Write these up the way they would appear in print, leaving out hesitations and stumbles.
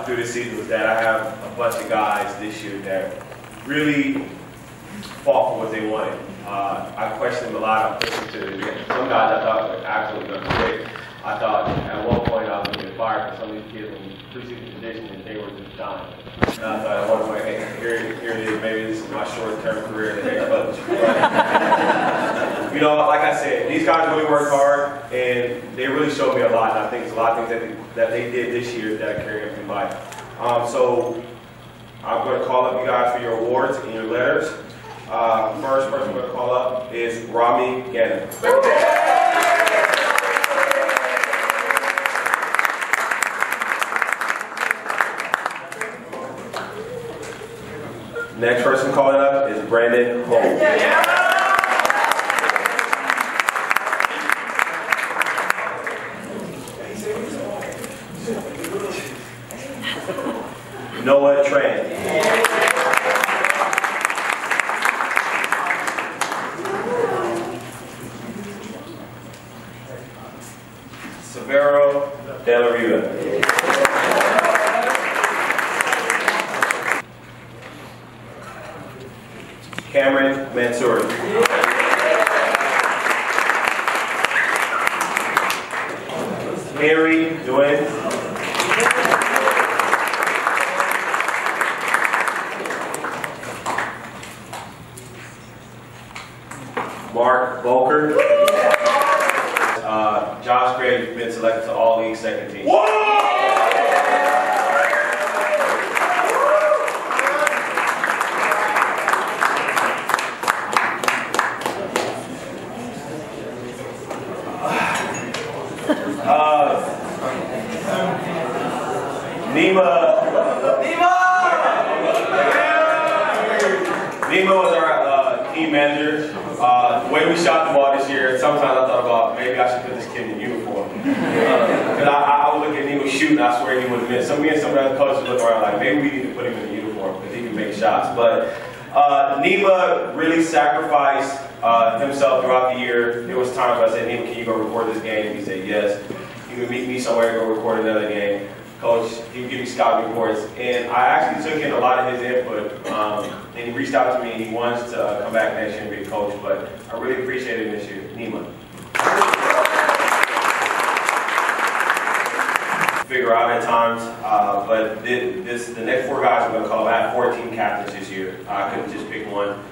through this season was that I have a bunch of guys this year that really fought for what they wanted. I questioned them a lot. I pushed them to the end. Some guys I thought were absolutely going to quit. I thought at one point I was going to get fired for some of these kids in preseason conditions and they were just dying. And I thought at one point, hey, here it is, maybe this is my short-term career as a head coach. You know, like I said, these guys really worked hard and they really showed me a lot. And I think there's a lot of things that they did this year that I carry up in life. So I'm going to call up you guys for your awards and your letters. First person I'm going to call up is Rami Gannon. Next person calling up is Brandon Holmes. Noah Tran. Severo De La Riva. Cameron Mansouri. Mary Dwayne. Mark Volker. Josh Gray has been selected to All-League second team. Nima was our team manager. The way we shot the ball this year, sometimes I thought about maybe I should put this kid in uniform. Because I would look at Nima shoot and I swear he would have missed. Me and some of the other coaches look around like maybe we need to put him in a uniform because he can make shots. But Nima really sacrificed himself throughout the year. There was times I said, Nima, can you go record this game? And he said yes. He would meet me somewhere to go record another game. Coach, he would give me scouting reports, and I actually took in a lot of his input, and he reached out to me and he wants to come back next year and be a coach, but I really appreciate it this year. Nima. Figure out at times, but the next four guys I'm going to call, I have 4 team captains this year. I couldn't just pick one.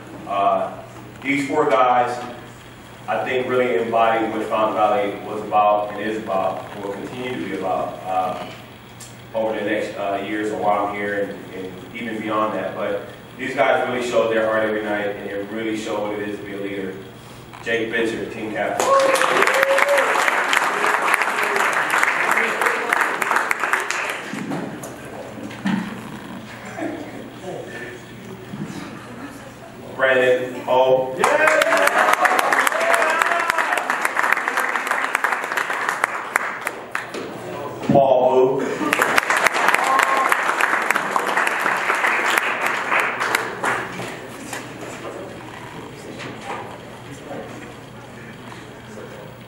These 4 guys, I think, really embody what Fountain Valley was about and is about, and will continue to be about over the next years while I'm here and even beyond that. But these guys really showed their heart every night and they really showed what it is to be a leader. Jake Bitzer, team captain. Brandon O. Paul Wu.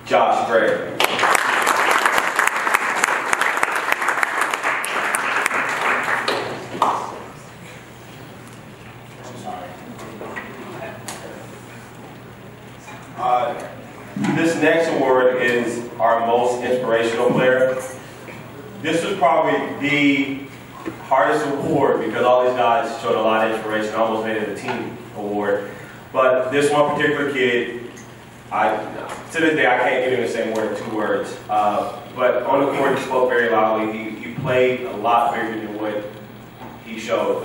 Josh Gray. This next award is our most inspirational player. This was probably the hardest award because all these guys showed a lot of inspiration. I almost made it a team award. But this one particular kid, to this day, I can't get him to say more than 2 words. But on the court, he spoke very loudly. He played a lot bigger than what he showed.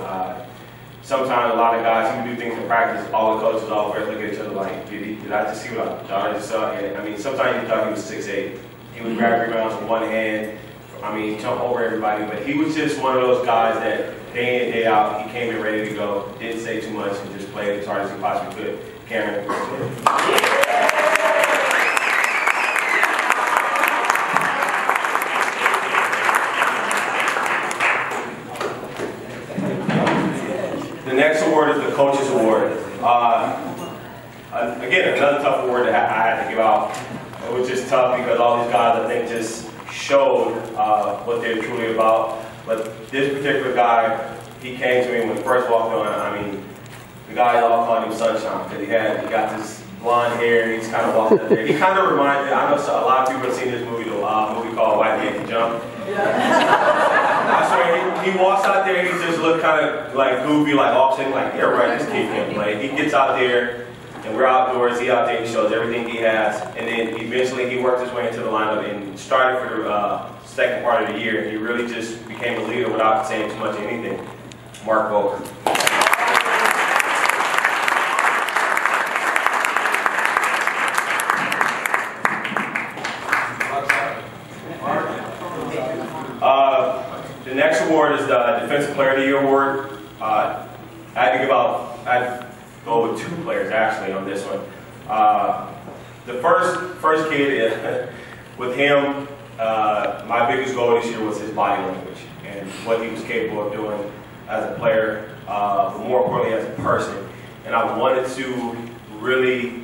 Sometimes a lot of guys, he would do things in practice, all the coaches all first look at each other like, did I just see what I just saw? And I mean, sometimes you thought he was 6'8". He would grab rebounds with one hand. I mean, jump over everybody. But he was just one of those guys that day in, day out, he came in ready to go, didn't say too much, and just played as hard as he possibly could. Cameron. The next award is the Coaches Award. Again, another tough award that I had to give out. It was just tough because all these guys, I think, just showed what they're truly about. But this particular guy, he came to me when he first walked on. I mean, the guys all called him Sunshine because he got this blonde hair and he's kind of walking out there. He kind of reminded me, I know a lot of people have seen this movie, the movie called White Man Can Jump. I swear, he walks out there, he just looks kind of like goofy, like all of a sudden, like, yeah, right, this kid can play. He gets out there, and we're outdoors, he out there, he shows everything he has, and then eventually he worked his way into the lineup and started for the second part of the year, and he really just became a leader without saying too much of anything. Mark Volker. The next award is the Defensive Player of the Year award. I'd go with 2 players actually on this one. The first kid, with him, my biggest goal this year was his body language and what he was capable of doing as a player, but more importantly as a person. And I wanted to really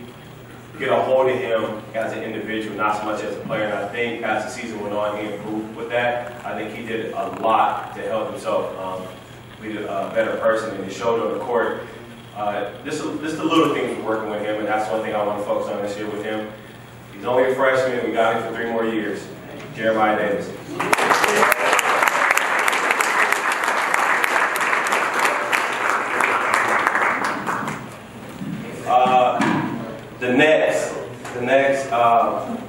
get a hold of him as an individual, not so much as a player. And I think as the season went on, he improved with that. I think he did a lot to help himself be a better person, and he showed on the court. Just the little things we're working with him, and that's one thing I want to focus on this year with him. He's only a freshman, and we got him for 3 more years. Jeremiah Davis. The next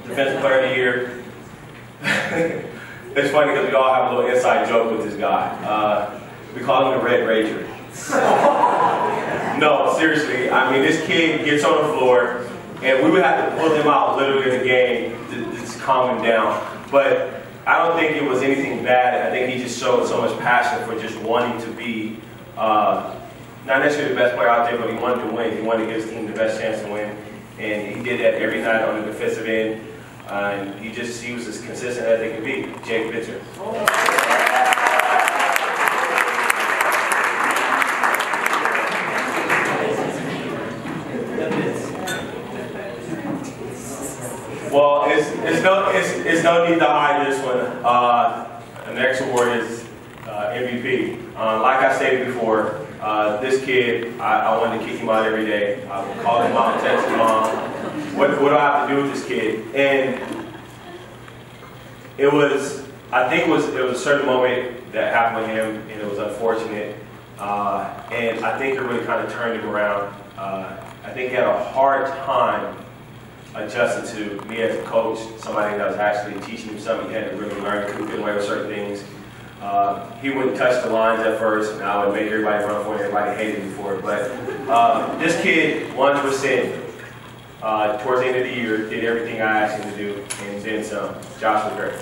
Defensive Player of the Year. It's funny because we all have a little inside joke with this guy. We call him the Red Ranger. No, seriously. I mean, this kid gets on the floor, and we would have to pull him out literally in the game to just calm him down. But I don't think it was anything bad. I think he just showed so much passion for just wanting to be not necessarily the best player out there, but he wanted to win. He wanted to give his team the best chance to win. And he did that every night on the defensive end. And he was as consistent as they could be. Jake Bitzer. Well, it's no need to hide this one. The next award is MVP. Like I stated before, this kid, I wanted to kick him out every day. I would call him mom, text him mom. What do I have to do with this kid? And I think it was a certain moment that happened with him, and it was unfortunate. And I think it really kind of turned him around. I think he had a hard time adjusting to me as a coach, somebody that was actually teaching him something he had to really learn, couldn't get away with certain things. He wouldn't touch the lines at first, and I would make everybody run for it. Everybody hated me for it. But this kid, 100%, towards the end of the year, did everything I asked him to do, and then some. Josh was great.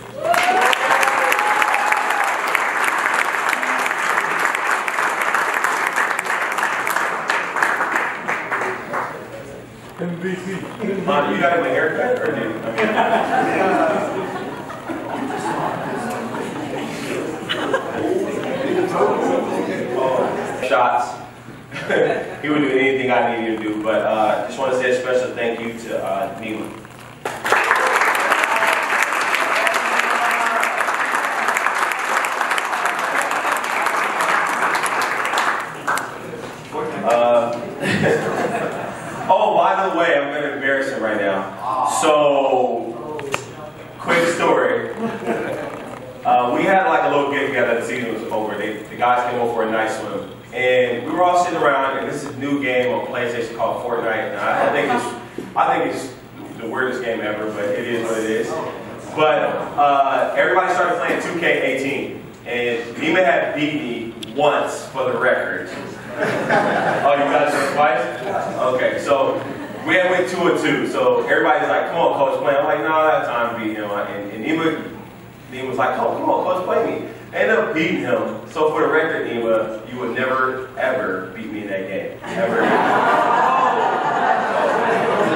MVP. You got him a haircut, or did shots. He would do anything I needed to do, but just want to say a special thank you to Nima. Oh, by the way, I'm going to embarrass him right now. So, quick story. We had like a little get together. The season was over. The guys came over for a nice swim, and we were all sitting around. And this is a new game on PlayStation called Fortnite. And I think it's the weirdest game ever, but it is what it is. But everybody started playing 2K18, and Nima had beat me once for the record. Oh, you guys did it twice? Okay, so we had went 2-2. So everybody's like, "Come on, coach, play." I'm like, "No, I have time to beat him." And Nima was like, "Oh, come on, coach, play me." I ended up beating him. So for the record, Nima, you would never ever beat me in that game, ever.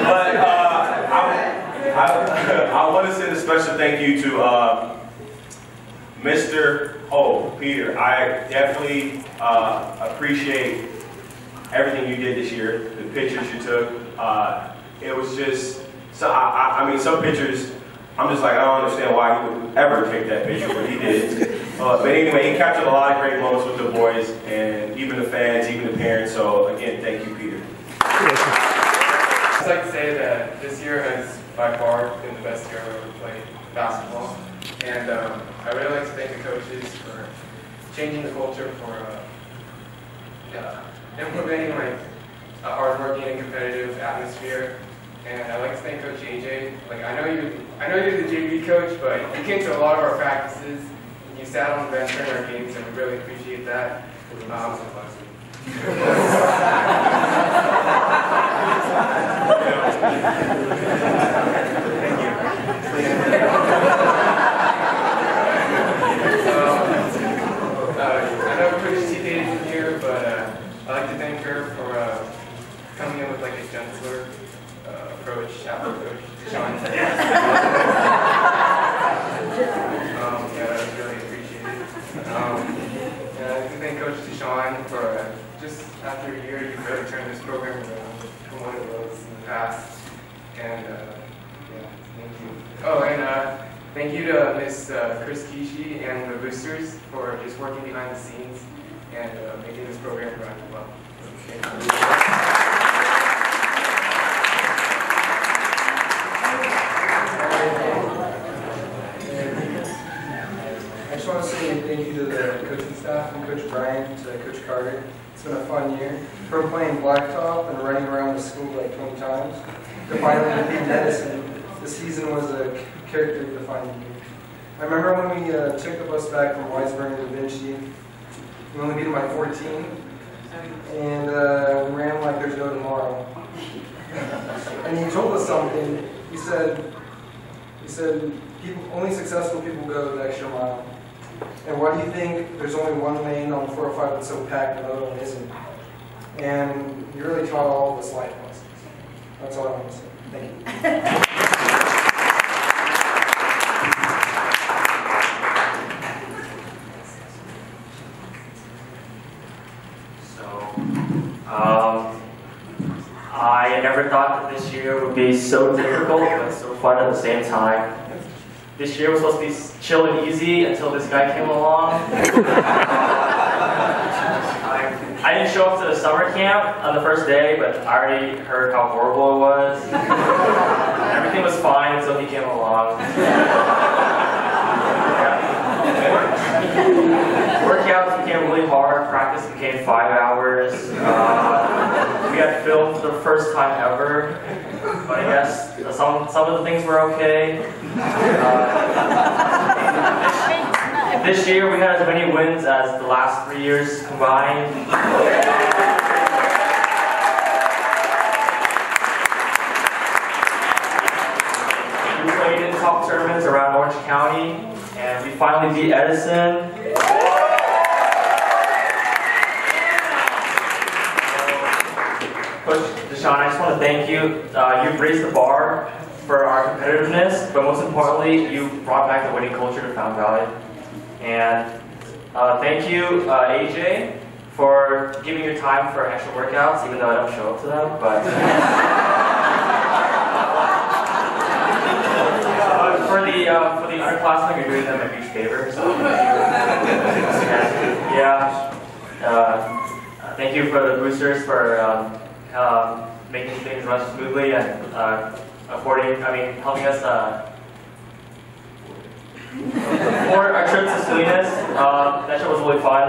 But I want to send a special thank you to Mr. Peter. I definitely appreciate everything you did this year, the pictures you took. It was just, so I mean, some pictures I'm just like, I don't understand why he would ever take that picture, but he did. But anyway, he captured a lot of great moments with the boys, and even the fans, even the parents. So again, thank you, Peter. I'd just like to say that this year has by far been the best year I've ever played basketball. And I really like to thank the coaches for changing the culture, for implementing like a hardworking and competitive atmosphere. And I'd like to thank Coach AJ. Like I know you're the JV coach, but you came to a lot of our practices. And you sat on the bench during our games, and we really appreciate that. Thank you. I know Coach TJ isn't here, but I'd like to thank her for coming in with like a gentler approach after Coach Sean. Yeah, that was really appreciated. And I'd like to thank Coach Deshaun for just after a year, you've really turned this program around from what it was in the past. And yeah, thank you. Oh, and thank you to Miss Chris Kishi and the boosters for just working behind the scenes and making this program run well. Thank you. I just want to say thank you to the coaching staff, from Coach Brian to Coach Carter. It's been a fun year. From playing blacktop and running around the school like 20 times to finally beating Edison, the season was a character-defining year. I remember when we took the bus back from Weisburg to Vinci. We only beat them by 14, and we ran like there's no tomorrow. And he told us something. He said, only successful people go the extra mile. And why do you think there's only one lane on the 405 that's so packed and the other one isn't? And he really taught all of us life lessons. That's all I want to say. Thank you. I never thought that this year would be so difficult, but so fun at the same time. This year was supposed to be chill and easy until this guy came along. I didn't show up to the summer camp on the first day, but I already heard how horrible it was. Everything was fine until he came along. Workouts became really hard, practice became 5 hours. We had film for the first time ever, but I guess some of the things were okay. This year we had as many wins as the last 3 years combined. We played in top tournaments around Orange County, and we finally beat Edison. Coach Deshaun, I just want to thank you. You've raised the bar for our competitiveness, but most importantly, you brought back the winning culture to Fountain Valley. And thank you, AJ, for giving your time for extra workouts, even though I don't show up to them. But for the underclassmen, you're doing them a huge favor. So thank you for the boosters for making things run smoothly and helping us for our trip to Salinas. That trip was really fun.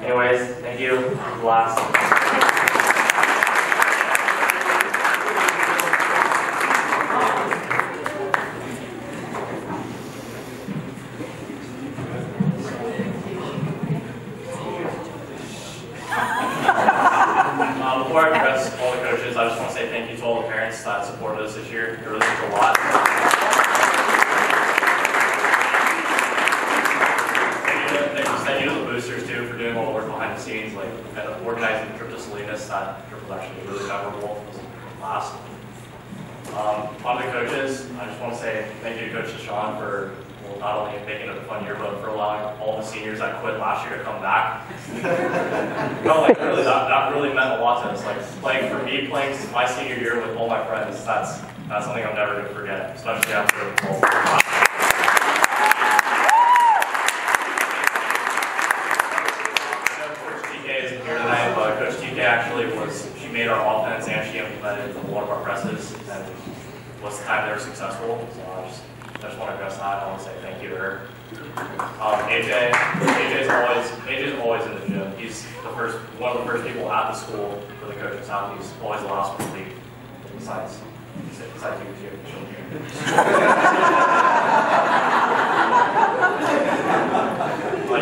Anyways, thank you. Last. Before I address all the coaches, I just want to say thank you to all the parents that supported us this year. It really means a lot. Thank you to the boosters too for doing all the work behind the scenes, like organizing the trip to Salinas. That trip was actually really memorable. It was last. On the coaches, I just want to say thank you to Coach Deshaun for not only making it a fun year, but for allowing all the seniors that quit last year to come back. No, like really, that really meant a lot to us. Like for me, playing my senior year with all my friends, that's That's something I'm never going to forget, especially after Coach TK isn't here tonight, but Coach TK actually she made our offense and she implemented one of our presses, and was the time they were successful. So I just want to address that. I want to say thank you to her. AJ's always in the gym. He's one of the first people at the school for the coaching staff. He's always the last one to leave, besides you,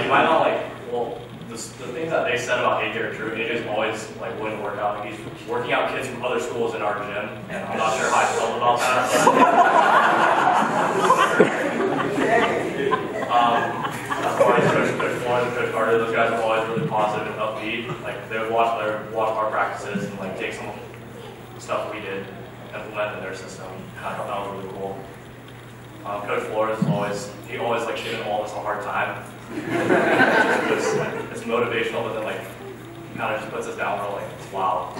you might not the things that they said about AJ are true. AJ's always willing to work out. He's working out kids from other schools in our gym, and I'm not sure how I felt about that. Coach Floyd and Coach Carter, those guys are always really positive and upbeat. They would watch our practices and take some of the stuff we did, implement in their system. I thought that was really cool. Coach Floyd is always giving all of us a hard time. It's motivational, but then kind of just puts us down. We're wow.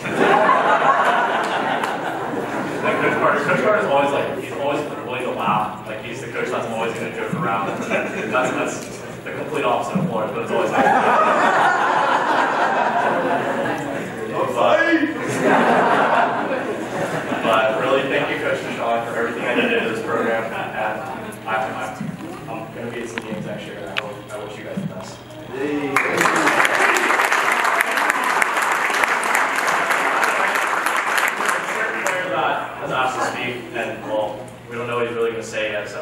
Coach Carter is always he's always willing to laugh. He's the coach that's always going to joke around. That's the complete opposite of Florida, but it's always but really, thank you, Coach Deshaun, for everything that you did to this program. And I'm going to be at some games next year, and I wish you guys the best. Has asked to speak, and we don't know what he's really going to say yet, so.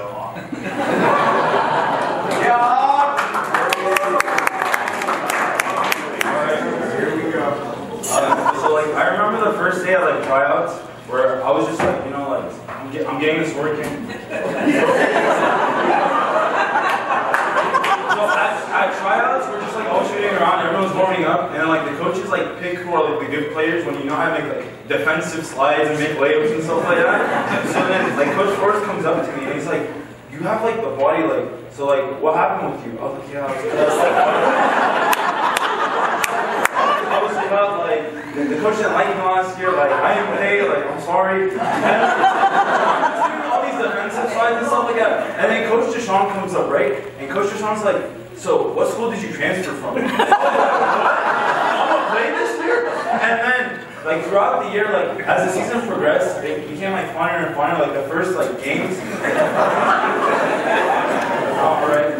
Here we go. I remember the first day at tryouts, where I was just I'm getting this working. At tryouts, we're just all shooting around, everyone's warming up, and then the coaches pick who are the good players when you know how to make defensive slides and make layups and stuff like that. So then Coach Forrest comes up to me and he's like, "You have the body so what happened with you?" I was like, "Yeah, I was about the coach didn't like me last year, I didn't play, I'm sorry." All these defensive slides and stuff like that. And then Coach Deshaun comes up, right? And Coach Deshaun's like, "So, what school did you transfer from?" I'm gonna play this year? And then, throughout the year, as the season progressed, it became funner and funner. The first games. Alright.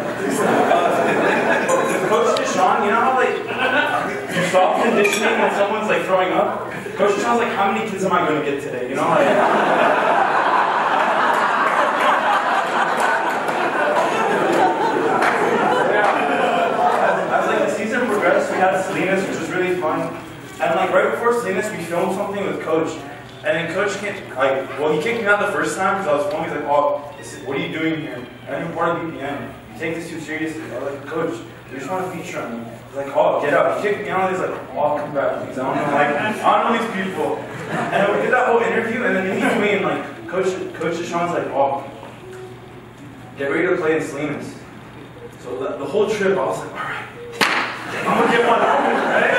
Coach Deshaun, you know how you stop conditioning when someone's throwing up? Coach Deshaun's how many kids am I gonna get today? You know, we had Salinas, which was really fun. And right before Salinas, we filmed something with Coach. And then Coach he kicked me out the first time because I was filming. He's like, "Oh, what are you doing here? I'm part of BPM. You take this too seriously." I was like, "Coach, you just want to feature on me." He's like, "Oh, get out." He kicked me out. He's like, "Oh, come back, please. I don't know these people." And we did that whole interview, and then in between, Coach Deshaun's like, "Oh, get ready to play in Salinas." So the whole trip, I was like, "All right. I'm gonna get one open, right?"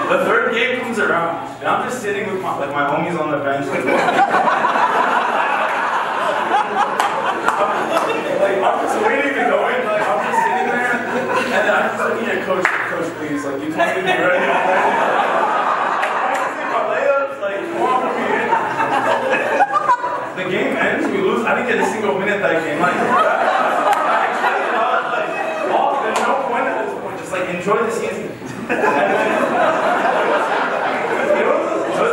The third game comes around, and I'm just sitting with my homies on the bench, I'm just waiting to go in, I'm just sitting there, and then I'm just looking at Coach, please, you told me to be ready. I my layups, come on, we in. The game ends, we lose. I didn't get a single minute that game. Enjoy the season. And then,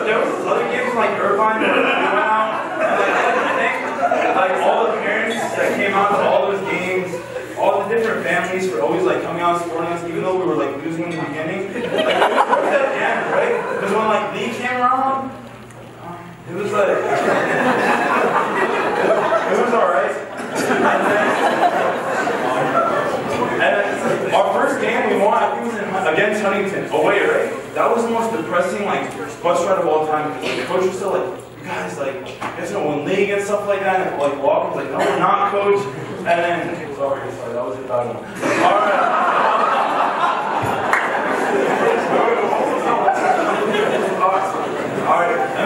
there was other games Irvine where we went out and all the parents that came out to all those games, all the different families were always coming out supporting us, even though we were losing in the beginning. We were at the end, right? Because when Lee came around, it was it was alright. And our first game we won, I think it was against Huntington, away, right? That was the most depressing bus ride of all time because the coach was still "You guys, you guys gonna win league and stuff like that." And Walker was "No, we're not, coach." And then, sorry, that was a bad one. Alright. Alright, and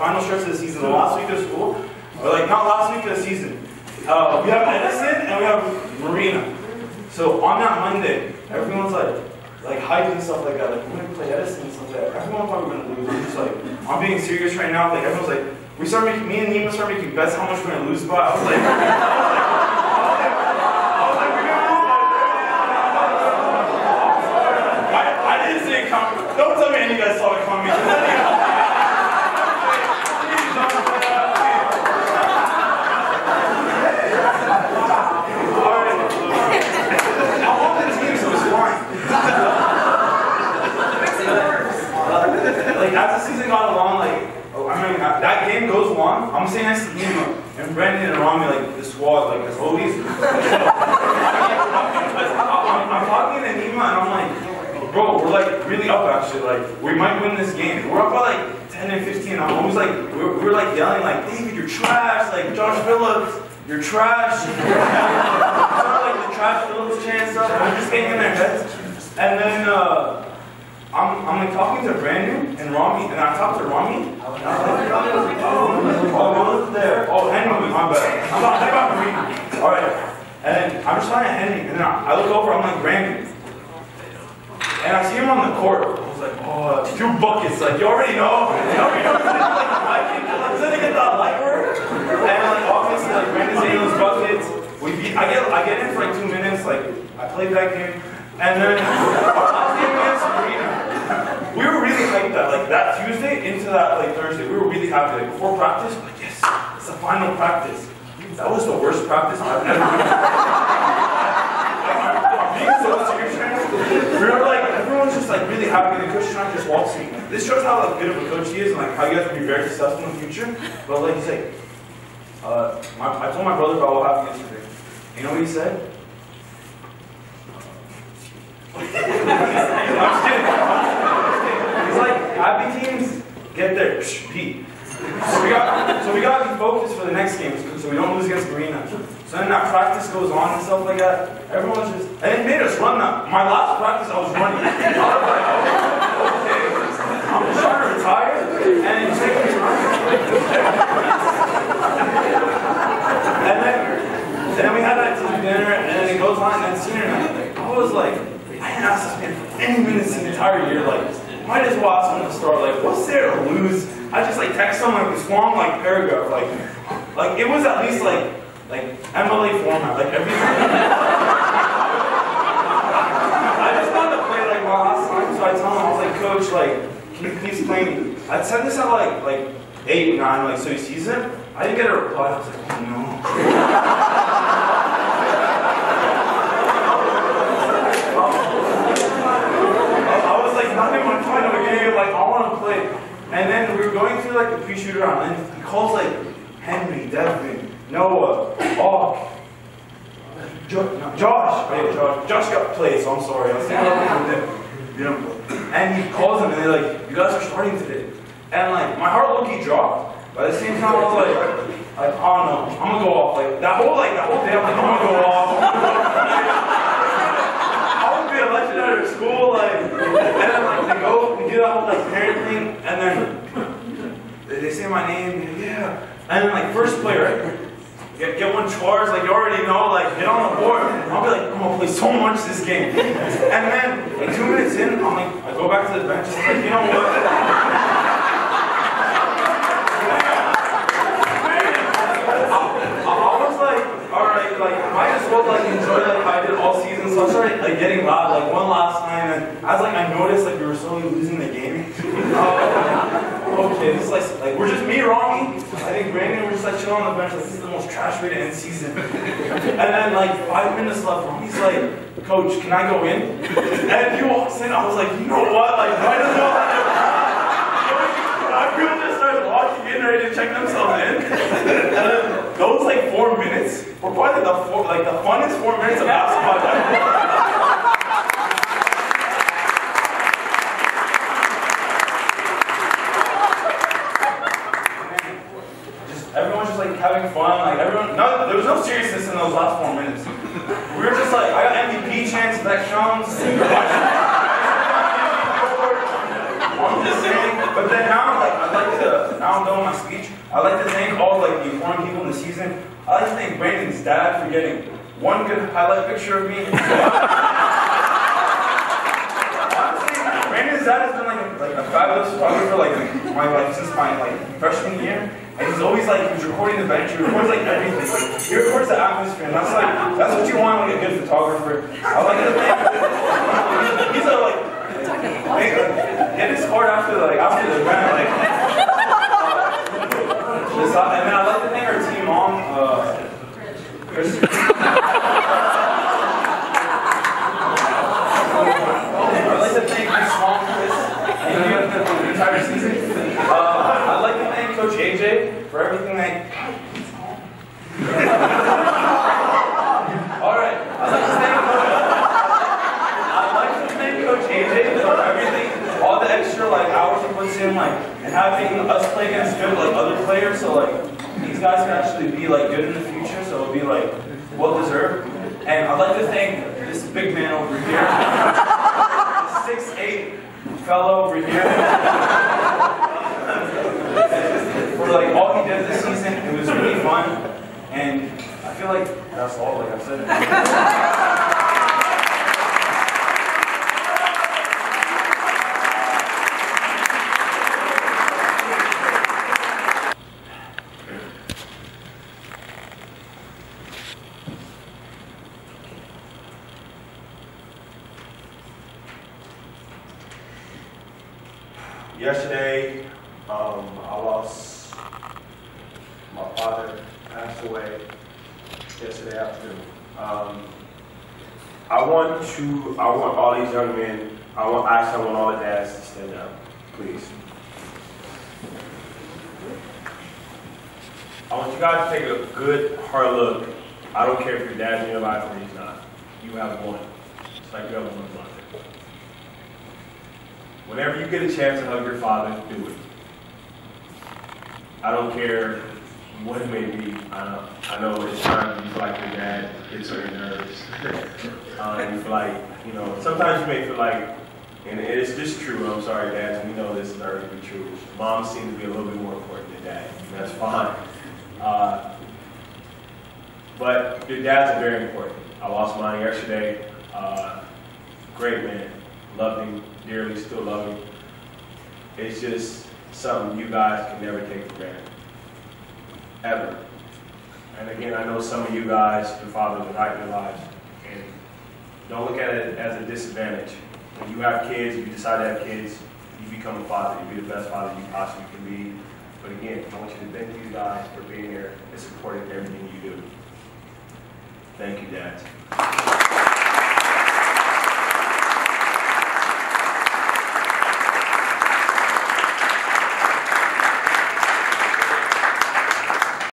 final stretch of the season, the last week of school, or like not last week of the season. We have Edison and we have Marina. So on that Monday, everyone's like hyped and stuff like that. Like we're gonna play Edison and stuff like that. Everyone thought we were gonna lose. I'm just like, I'm being serious right now. Like everyone's like, me and Nima started making bets how much we're gonna lose by. I was like, we're gonna lose by. I didn't see it coming. Don't tell me any of you guys saw it coming. Like as the season got along, like I mean that game goes long. I'm sitting next to Nima and Brandon and Rami, like the squad, like as oldies. I'm talking to Nima and I'm like, bro, we're like really up actually. Like we might win this game. We're up by like 10 and 15. I'm always like we're like yelling like, David, you're trash. Like Josh Phillips, you're trash. Sort of like the trash Phillips chant stuff. I'm just getting in their heads. And then I'm like talking to Brandon and Rami, and I talked to Rami. And I was like, oh, there. Oh, Henry, my bad. I'm talking about Marina. All right. And then I'm just talking to Henry, and then I look over, I'm like, Brandon. And I see him on the court. I was like, oh, 2 buckets. Like, you already know. You already know. Doesn't it get that light word? And like, obviously, like, Brandon's getting those buckets. I get in for like 2 minutes. Like, I played that game. And then our last game against Marina, we were really hyped that, like, that Tuesday into that, like, Thursday. We were really happy. Like, before practice, we're like, yes, it's the final practice. That was the worst practice I've ever been. I'm being so serious right now. We were like, everyone's just, like, really happy. The coach is not just waltzing. This shows how, like, good of a coach he is and, like, how you guys can be very successful in the future. But, like, he's like, I told my brother about what happened yesterday. You know what he said? I'm just kidding. He's like, happy teams get their beat. So we got to be focused for the next game, so we don't lose against Marina. So then that practice goes on and stuff like that. Everyone's just, and it made us run that. My last practice, I was running. I was like, okay, I'm just trying to retire, and it's taking time. And then we had that team dinner, and then it goes on, and then senior night. I was like, I didn't ask this man for any minutes the entire year. Like, might as well ask him to start. Like, what's there to lose? I just like text him like this long like paragraph. Like it was at least like MLA format. Like every I just wanted to play like my last time, so I tell him I was like, Coach, like, can you please play me? I'd send this at like 8, 9, like so he sees it. I didn't get a reply. I was like, oh no. Not even my point of a game, like I want to play. And then we were going through like the pre-shoot round, and he calls like Henry, Devin, Noah, Josh. Josh got played, so I'm sorry. I was and he calls him, and they're like, "You guys are starting today." And like my heart low-key dropped, but at the same time I was like, oh no, I'm gonna go off. Like that whole day, I'm like, I'm gonna go off. A legendary at school, like, and then like they go, we do that whole like parent thing, and then they say my name, yeah, and then like first play, right? Get 1 charge, like you already know, like get on the board. I'll be like, I'm gonna play so much this game, and then like 2 minutes in, I'm like, I go back to the bench, I'm like, you know what? I was like, all right, like might as well like enjoy like how I did all season. So I started like getting loud like one last time, and as like I noticed like we were slowly losing the game. Okay, this is like we're just me, Rami. I think Brandon, we're just like chilling on the bench. Like this is the most trash way to end season. And then like 5 minutes left, Rami's like, Coach, can I go in? And he walks in. I was like, you know what? Like might as well. Everyone just starts walking in, ready to check themselves in. And then those like 4 minutes were probably the funnest 4 minutes of basketball I've ever. Everyone's just like having fun, like everyone. No, there was no seriousness in those last 4 minutes. We were just like, I got MVP chants, Beck Jones. I'm just saying, but then now I'm like, now now I'm done with my speech, I'd like to thank all like the important people in the season. I'd like to thank Brandon's dad for getting one good highlight picture of me. Honestly, Brandon's dad has been like a fabulous photographer since my freshman year. And he's always he's recording the bench, he records everything. He records the atmosphere, and that's what you want in a good photographer. I like to thank he's get his card after the event, and then I'd like to thank our team mom, Chris. I'd like to thank Chris mom, Chris, and the entire season. I'd like to thank Coach AJ for everything that. All right, I'd like to thank Coach AJ for everything, all the extra hours he puts in, and having us play against good other players, so these guys can actually be good in the future, so it'll be well deserved. And I'd like to thank this big man over here, the 6'8" fellow over here, for all he did this season. It was really fun, and I feel that's all. I've said it. Yesterday, I lost my father, passed away yesterday afternoon. I want all these young men, I want all the dads to stand up, please. I want you guys to take a good, hard look. I don't care if your dad's in your life or he's not. You have one. It's like you have one mother. Whenever you get a chance to hug your father, do it. I don't care what it may be. I know it's times you feel like your dad gets on your nerves. You feel sometimes you may feel and it's just true, I'm sorry dads, we know this is already true. Moms seem to be a little bit more important than dad, and that's fine. But your dads are very important. I lost mine yesterday. Great man. Loved him dearly, still love him. It's just something you guys can never take for granted. Ever. And again, I know some of you guys, your fathers are not in your lives. And don't look at it as a disadvantage. When you have kids, if you decide to have kids, you become a father. You be the best father you possibly can be. But again, I want you to thank you guys for being here and supporting everything you do. Thank you, dads.